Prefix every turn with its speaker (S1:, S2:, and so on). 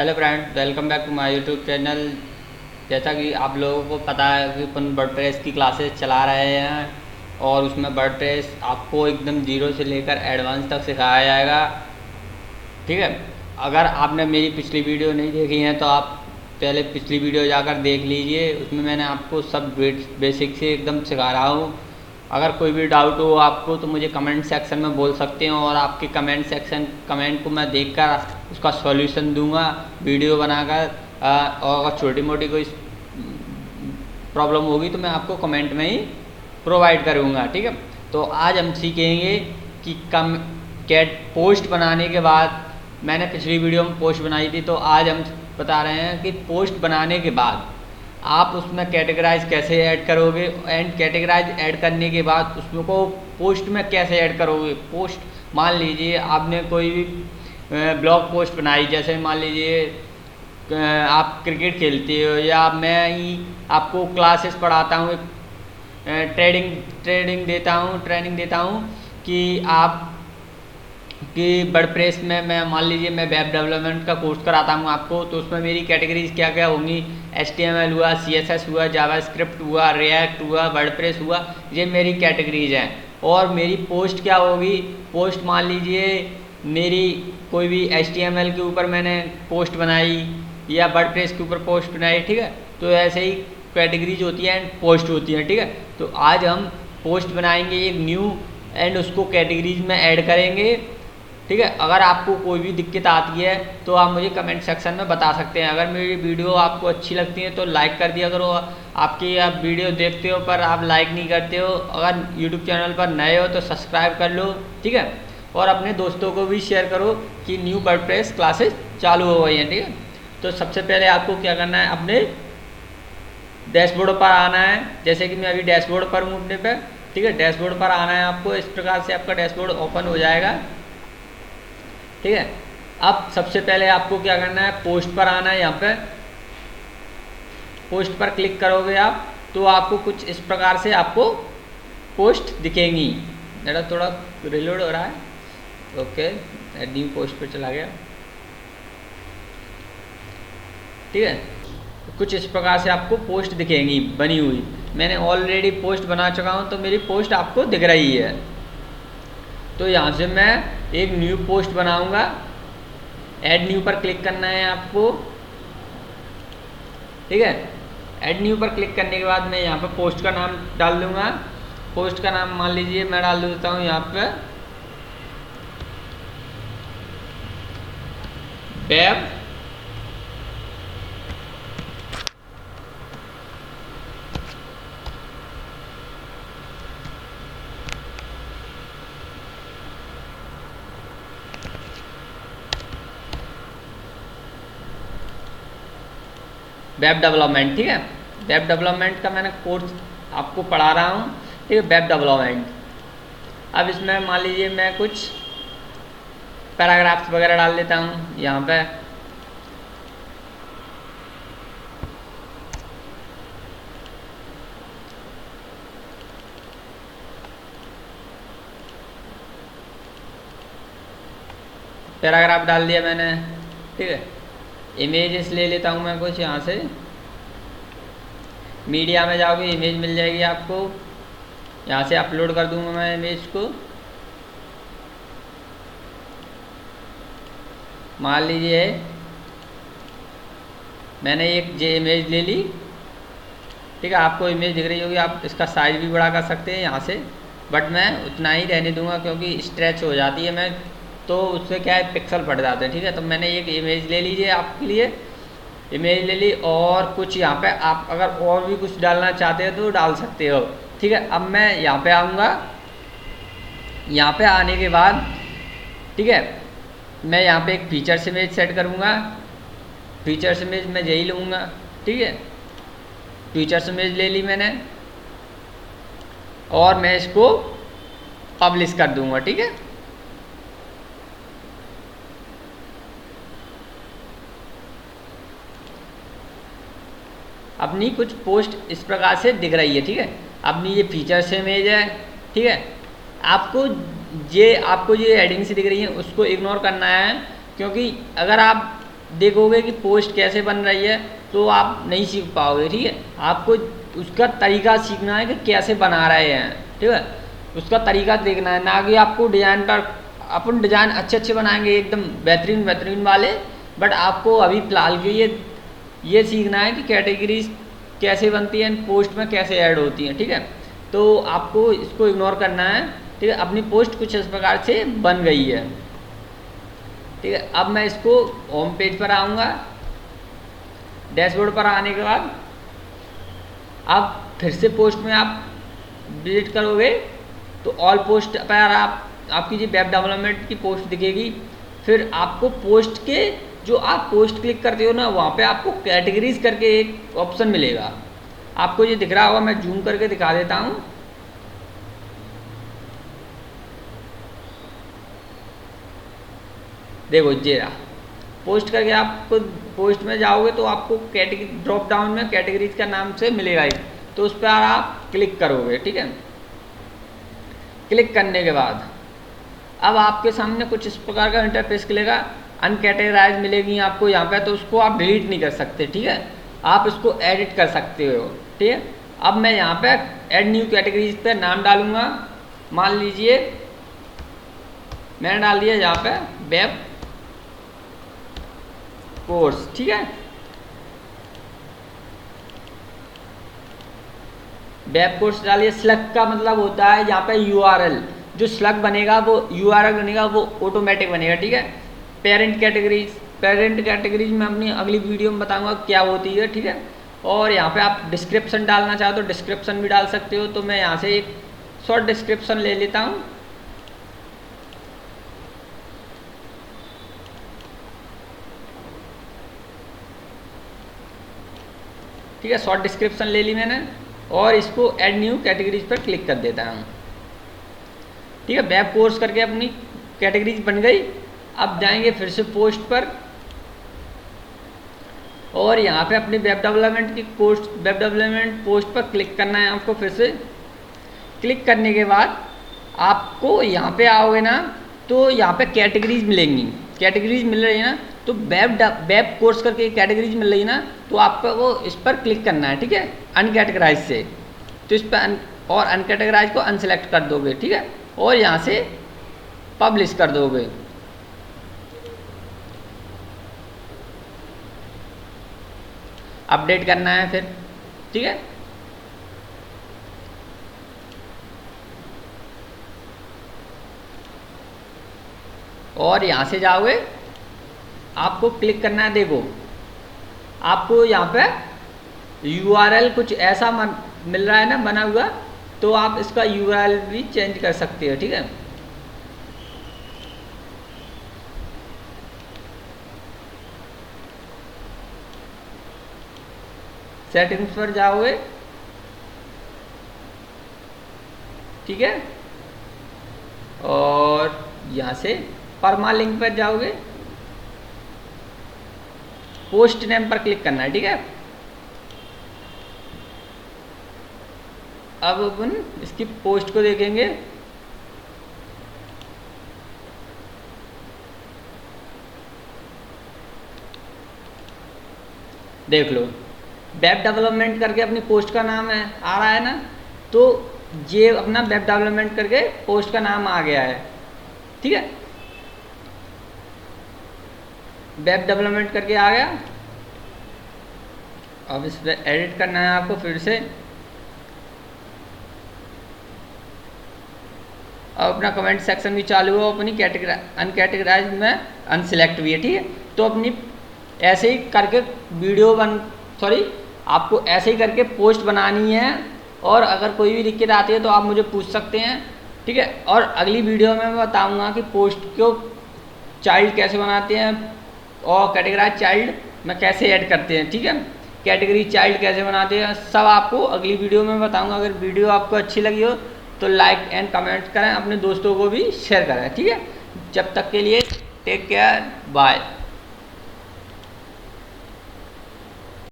S1: Hello friend, welcome back to my YouTube channel. जैसा कि आप लोगों को पता है कि अपन वर्डप्रेस की क्लासेस चला रहे हैं और उसमें वर्डप्रेस आपको एकदम जीरो से लेकर एडवांस तक सिखाया जाएगा। ठीक है, अगर आपने मेरी पिछली वीडियो नहीं देखी है तो आप पहले पिछली वीडियो जाकर देख लीजिए। उसमें मैंने आपको सब बेसिक से एकदम सिखा रहा हूँ। अगर कोई भी डाउट हो आपको तो मुझे कमेंट सेक्शन में बोल सकते हो और आपके कमेंट को मैं देखकर उसका सॉल्यूशन दूंगा वीडियो बनाकर। और अगर छोटी मोटी कोई प्रॉब्लम होगी तो मैं आपको कमेंट में ही प्रोवाइड करूँगा। ठीक है, तो आज हम सीखेंगे कि कैट पोस्ट बनाने के बाद, मैंने पिछली वीडियो में पोस्ट बनाई थी तो आज हम बता रहे हैं कि पोस्ट बनाने के बाद आप उसमें कैटेगराइज कैसे ऐड करोगे एंड कैटेगराइज ऐड करने के बाद उसमें को पोस्ट में कैसे ऐड करोगे। पोस्ट मान लीजिए आपने कोई भी ब्लॉग पोस्ट बनाई, जैसे मान लीजिए आप क्रिकेट खेलते हो या मैं ही आपको क्लासेस पढ़ाता हूँ, ट्रेनिंग देता हूँ कि आप कि वर्डप्रेस में मैं मान लीजिए मैं वेब डेवलपमेंट का कोर्स कराता हूँ आपको, तो उसमें मेरी कैटेगरीज क्या क्या होंगी। HTML हुआ, CSS हुआ, जावास्क्रिप्ट हुआ, रिएक्ट हुआ, वर्डप्रेस हुआ, ये मेरी कैटेगरीज हैं। और मेरी पोस्ट क्या होगी, पोस्ट मान लीजिए मेरी कोई भी HTML के ऊपर मैंने पोस्ट बनाई या वर्डप्रेस के ऊपर पोस्ट बनाई। ठीक है, तो ऐसे ही कैटेगरीज होती है एंड पोस्ट होती है। ठीक है, तो आज हम पोस्ट बनाएंगे एक न्यू एंड उसको कैटेगरीज में ऐड करेंगे। ठीक है, अगर आपको कोई भी दिक्कत आती है तो आप मुझे कमेंट सेक्शन में बता सकते हैं। अगर मेरी वीडियो आपको अच्छी लगती है तो लाइक कर दिया करो। आप वीडियो देखते हो पर आप लाइक नहीं करते हो। अगर यूट्यूब चैनल पर नए हो तो सब्सक्राइब कर लो। ठीक है, और अपने दोस्तों को भी शेयर करो कि न्यू वर्डप्रेस क्लासेस चालू हो गई हैं। ठीक है, तो सबसे पहले आपको क्या करना है, अपने डैशबोर्ड पर आना है। जैसे कि मैं अभी डैशबोर्ड पर हूँ अपने पे। ठीक है, डैशबोर्ड पर आना है आपको। इस प्रकार से आपका डैशबोर्ड ओपन हो जाएगा। ठीक है, अब सबसे पहले आपको क्या करना है, पोस्ट पर आना है। यहाँ पे पोस्ट पर क्लिक करोगे आप तो आपको कुछ इस प्रकार से आपको पोस्ट दिखेंगी। मेरा थोड़ा रिलोड हो रहा है। ओके, न्यू पोस्ट पर चला गया। ठीक है, कुछ इस प्रकार से आपको पोस्ट दिखेंगी बनी हुई। मैंने ऑलरेडी पोस्ट बना चुका हूँ तो मेरी पोस्ट आपको दिख रही है। तो यहाँ से मैं एक न्यू पोस्ट बनाऊंगा। ऐड न्यू पर क्लिक करना है आपको। ठीक है, ऐड न्यू पर क्लिक करने के बाद मैं यहाँ पर पोस्ट का नाम डाल दूंगा। पोस्ट का नाम मान लीजिए मैं डाल देता हूँ यहाँ पे वेब डेवलपमेंट। ठीक है, वेब डेवलपमेंट का मैंने कोर्स आपको पढ़ा रहा हूँ। ठीक है, वेब डेवलपमेंट। अब इसमें मान लीजिए मैं कुछ पैराग्राफ्स वगैरह डाल देता हूँ यहाँ पे। पैराग्राफ डाल दिया मैंने। ठीक है, इमेजेस ले लेता हूँ मैं कुछ यहाँ से। मीडिया में जाओगे इमेज मिल जाएगी आपको। यहाँ से अपलोड कर दूँगा मैं इमेज को। मान लीजिए मैंने एक ये इमेज ले ली। ठीक है, आपको इमेज दिख रही होगी। आप इसका साइज भी बड़ा कर सकते हैं यहाँ से, बट मैं उतना ही रहने दूँगा क्योंकि स्ट्रेच हो जाती है मैं तो उससे क्या है पिक्सल फट जाते हैं। ठीक है, तो मैंने एक इमेज ले लीजिए, आपके लिए इमेज ले ली। और कुछ यहाँ पे आप अगर और भी कुछ डालना चाहते हो तो डाल सकते हो। ठीक है, अब मैं यहाँ पे आऊँगा। यहाँ पे आने के बाद ठीक है, मैं यहाँ पे एक फीचर्स इमेज सेट करूँगा। फीचर्स इमेज मैं यही लूँगा। ठीक है, फीचर्स इमेज ले ली मैंने और मैं इसको पब्लिश कर दूँगा। ठीक है, अपनी कुछ पोस्ट इस प्रकार से दिख रही है। ठीक है, अपनी ये फीचर्स इमेज है। ठीक है, आपको ये एडिंग से दिख रही है उसको इग्नोर करना है, क्योंकि अगर आप देखोगे कि पोस्ट कैसे बन रही है तो आप नहीं सीख पाओगे। ठीक है, आपको उसका तरीका सीखना है कि कैसे बना रहे हैं। ठीक है, उसका तरीका देखना है, ना कि आपको डिज़ाइन पर अपन डिज़ाइन अच्छे बनाएंगे एकदम बेहतरीन वाले, बट आपको अभी फिलहाल के ये सीखना है कि कैटेगरीज कैसे बनती हैं, पोस्ट में कैसे ऐड होती हैं। ठीक है, तो आपको इसको इग्नोर करना है। ठीक है, अपनी पोस्ट कुछ इस प्रकार से बन गई है। ठीक है, अब मैं इसको होम पेज पर आऊँगा। डैशबोर्ड पर आने के बाद अब फिर से पोस्ट में आप विजिट करोगे तो ऑल पोस्ट पर आपकी जो वेब डेवलपमेंट की पोस्ट दिखेगी। फिर आपको पोस्ट के जो आप पोस्ट क्लिक करते हो ना, वहाँ पे आपको कैटेगरीज करके एक ऑप्शन मिलेगा। आपको ये दिख रहा होगा, मैं जूम करके दिखा देता हूँ। देखो ये रहा पोस्ट करके, आपको पोस्ट में जाओगे तो आपको कैटेगरी ड्रॉप डाउन में कैटेगरीज का नाम से मिलेगा ही, तो उस पर आप क्लिक करोगे। ठीक है, क्लिक करने के बाद अब आपके सामने कुछ इस प्रकार का इंटरफेस खुलेगा। अनकैटेगराइज मिलेगी आपको यहाँ पे, तो उसको आप डिलीट नहीं कर सकते। ठीक है, आप इसको एडिट कर सकते हो। ठीक है, अब मैं यहाँ पे ऐड न्यू कैटेगरीज पे नाम डालूंगा। मान लीजिए मैंने डाल दिया यहाँ पे वेब कोर्स। ठीक है, वेब कोर्स डालिए। स्लग का मतलब होता है यहाँ पे यूआरएल, जो स्लग बनेगा वो यूआरएल बनेगा, वो ऑटोमेटिक बनेगा। ठीक है, पेरेंट कैटेगरीज मैं अपनी अगली वीडियो में बताऊंगा क्या होती है। ठीक है, और यहाँ पे आप डिस्क्रिप्शन डालना चाहो तो डिस्क्रिप्शन भी डाल सकते हो। तो मैं यहाँ से एक शॉर्ट डिस्क्रिप्शन ले लेता हूँ। ठीक है, शॉर्ट डिस्क्रिप्शन ले ली मैंने और इसको ऐड न्यू कैटेगरीज पर क्लिक कर देता हूँ। ठीक है, वेब कोर्स करके अपनी कैटेगरीज बन गई। अब जाएंगे फिर से पोस्ट पर और यहाँ पे अपनी वेब डेवलपमेंट पोस्ट पर क्लिक करना है आपको। फिर से क्लिक करने के बाद आपको यहाँ पे आओगे ना, तो यहाँ पे कैटेगरीज मिलेंगी। कैटेगरीज मिल रही है ना, तो वेब कोर्स करके कैटेगरीज मिल रही है ना, तो आपको वो इस पर क्लिक करना है। ठीक है, अनकैटेगराइज से, तो इस पर और अनकैटेगराइज को अनसेलेक्ट कर दोगे। ठीक है, और यहाँ से पब्लिश कर दोगे। अपडेट करना है फिर। ठीक है, और यहाँ से जाओगे, आपको क्लिक करना है। देखो आपको यहाँ पे यूआरएल कुछ ऐसा मिल रहा है ना बना हुआ, तो आप इसका यूआरएल भी चेंज कर सकते हो। ठीक है, सेटिंग्स पर जाओगे। ठीक है, और यहाँ से परमा लिंक पर जाओगे, पोस्ट नेम पर क्लिक करना है। ठीक है, अब अपन इसकी पोस्ट को देखेंगे। देख लो, वेब डेवलपमेंट करके अपनी पोस्ट का नाम है आ रहा है ना, तो ये अपना वेब डेवलपमेंट करके पोस्ट का नाम आ गया है। ठीक है, वेब डेवलपमेंट करके आ गया। अब इस पर एडिट करना है आपको फिर से। अब अपना कमेंट सेक्शन भी चालू हो, अपनी अनकैटेगराइज में अनसिलेक्ट भी है। ठीक है, तो अपनी ऐसे ही करके आपको ऐसे ही करके पोस्ट बनानी है। और अगर कोई भी दिक्कत आती है तो आप मुझे पूछ सकते हैं। ठीक है, और अगली वीडियो में मैं बताऊंगा कि पोस्ट को चाइल्ड कैसे बनाते हैं और कैटेगराइज चाइल्ड में कैसे ऐड करते हैं। ठीक है, कैटेगरी चाइल्ड कैसे बनाते हैं, सब आपको अगली वीडियो में बताऊंगा। अगर वीडियो आपको अच्छी लगी हो तो लाइक एंड कमेंट करें, अपने दोस्तों को भी शेयर करें। ठीक है, जब तक के लिए टेक केयर, बाय।